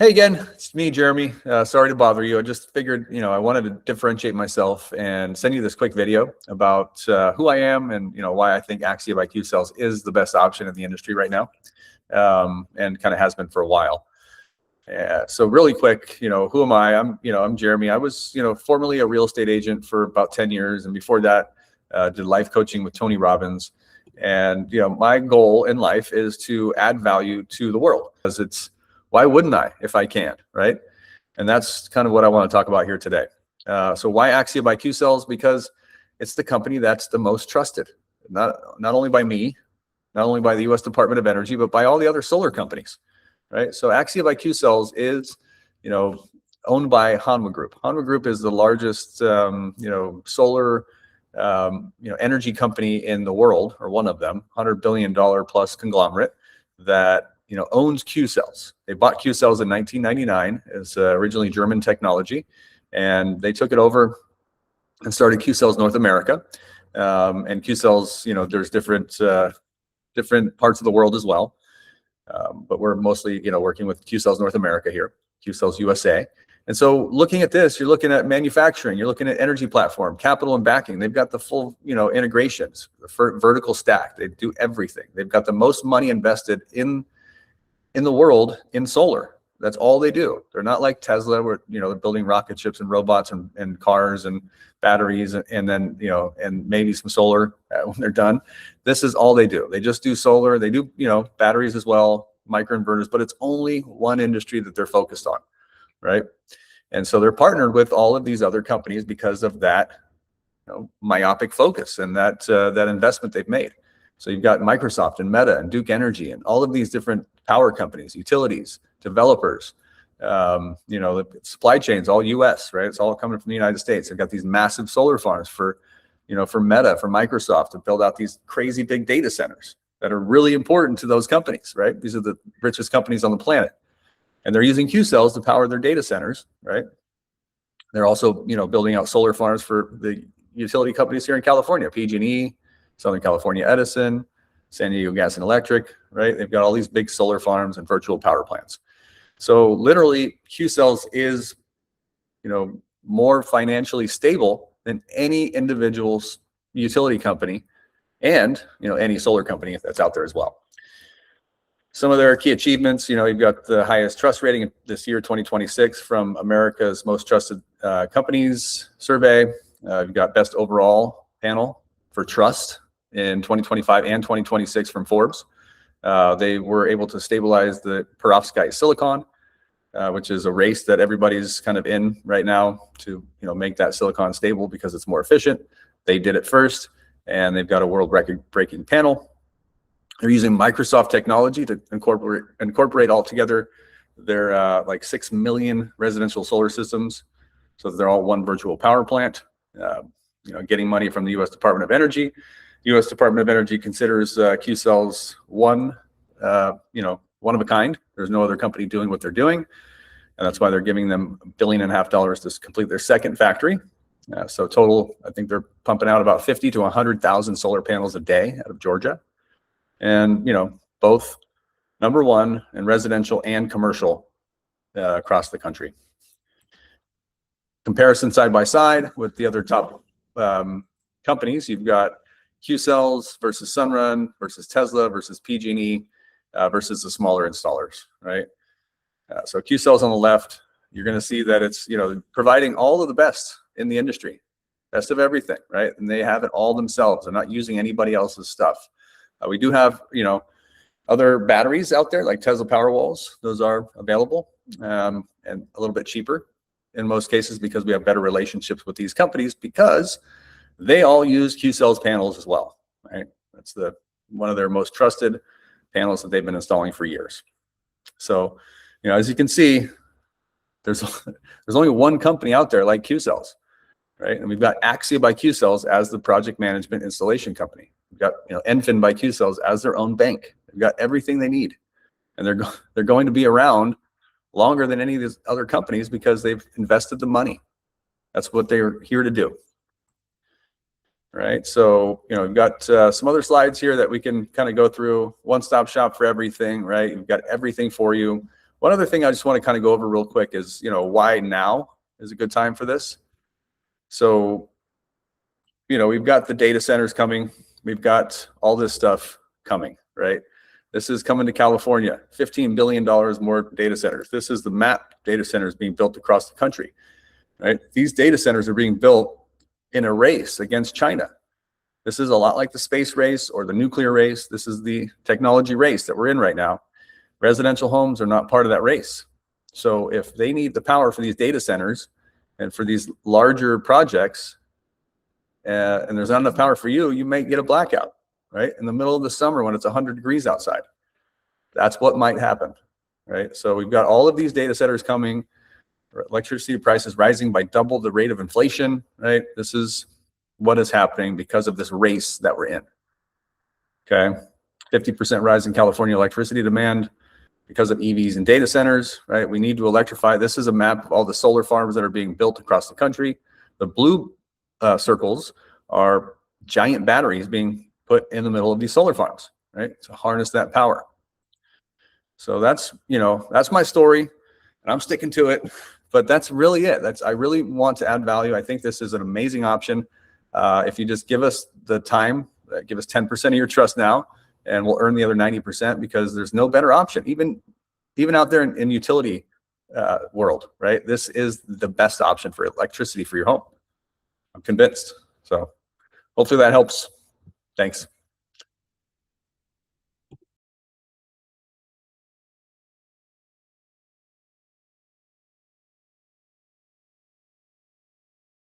Hey again, it's me, Jeremy. Sorry to bother you. I just figured, I wanted to differentiate myself and send you this quick video about who I am and, why I think Axia by Qcells is the best option in the industry right now, and kind of has been for a while. So really quick, who am I? I'm Jeremy. I was, formerly a real estate agent for about 10 years. And before that, did life coaching with Tony Robbins. And, my goal in life is to add value to the world, because why wouldn't I if I can, right? And that's kind of what I want to talk about here today. So why Axia by Qcells? Because it's the company that's the most trusted, not only by me, not only by the U.S. Department of Energy, but by all the other solar companies, right? So Axia by Qcells is, owned by Hanwha Group. Hanwha Group is the largest, solar, energy company in the world, or one of them, $100 billion plus conglomerate that owns Qcells. They bought Qcells in 1999 as originally German technology, and they took it over and started Qcells North America. And Qcells, there's different parts of the world as well, but we're mostly working with Qcells North America here, Qcells USA. And so looking at this, you're looking at manufacturing, you're looking at energy platform, capital and backing. They've got the full integrations, the vertical stack. They do everything. They've got the most money invested in the world in solar. That's all they do. They're not like Tesla, where they're building rocket ships and robots and cars and batteries and then and maybe some solar when they're done. This is all they do. They just do solar. They do batteries as well, microinverters, but it's only one industry that they're focused on, right? And so they're partnered with all of these other companies because of that myopic focus and that investment they've made. So you've got Microsoft and Meta and Duke Energy and all of these different power companies, utilities, developers, the supply chains, all US, right? It's all coming from the United States. They've got these massive solar farms for Meta, for Microsoft to build out these crazy big data centers that are really important to those companies, right? These are the richest companies on the planet. And they're using Qcells to power their data centers, right? They're also, building out solar farms for the utility companies here in California, PG&E, Southern California Edison, San Diego Gas and Electric, right? They've got all these big solar farms and virtual power plants. So literally Qcells is, more financially stable than any individual utility company and, any solar company that's out there as well. Some of their key achievements, you've got the highest trust rating this year, 2026, from America's Most Trusted Companies survey. You've got best overall panel for trust in 2025 and 2026 from Forbes. They were able to stabilize the perovskite silicon, which is a race that everybody's kind of in right now to make that silicon stable because it's more efficient. They did it first, and they've got a world record-breaking panel. They're using Microsoft technology to incorporate all together their like 6 million residential solar systems, so that they're all one virtual power plant. Getting money from the U.S. Department of Energy. U.S. Department of Energy considers Qcells one of a kind. There's no other company doing what they're doing, and that's why they're giving them $1.5 billion to complete their second factory. So total, I think they're pumping out about 50 to 100,000 solar panels a day out of Georgia, and both number one in residential and commercial across the country. Comparison side by side with the other top companies, you've got Qcells versus Sunrun versus Tesla versus PG&E versus the smaller installers, right? So Qcells on the left, you're going to see that it's providing all of the best in the industry, best of everything, right? And they have it all themselves. They're not using anybody else's stuff. We do have other batteries out there like Tesla Powerwalls. Those are available and a little bit cheaper in most cases because we have better relationships with these companies because they all use Qcells panels as well, right? That's one of their most trusted panels that they've been installing for years. So, as you can see, there's only one company out there like Qcells, right? And we've got Axia by Qcells as the project management installation company. We've got Enfin by Qcells as their own bank. They've got everything they need, and they're going to be around longer than any of these other companies because they've invested the money. That's what they're here to do. Right, so we've got some other slides here that we can kind of go through. One-stop shop for everything, right? You've got everything for you. One other thing I just want to kind of go over real quick is, why now is a good time for this. So, we've got the data centers coming. We've got all this stuff coming, right? This is coming to California, $15 billion more data centers. This is the map data centers being built across the country, right? These data centers are being built in a race against China. This is a lot like the space race or the nuclear race. This is the technology race that we're in right now. Residential homes are not part of that race. So if they need the power for these data centers and for these larger projects, and there's not enough power for you, you might get a blackout, right? In the middle of the summer when it's 100 degrees outside. That's what might happen, right? So we've got all of these data centers coming, electricity prices rising by double the rate of inflation, right? This is what is happening because of this race that we're in, okay? 50% rise in California electricity demand because of EVs and data centers, right? We need to electrify. This is a map of all the solar farms that are being built across the country. The blue circles are giant batteries being put in the middle of these solar farms, right? To harness that power. So that's my story, and I'm sticking to it, but that's really it. I really want to add value. I think this is an amazing option. If you just give us the time, give us 10% of your trust now, and we'll earn the other 90% because there's no better option. Even out there in utility world, right? This is the best option for electricity for your home. I'm convinced. So hopefully that helps. Thanks.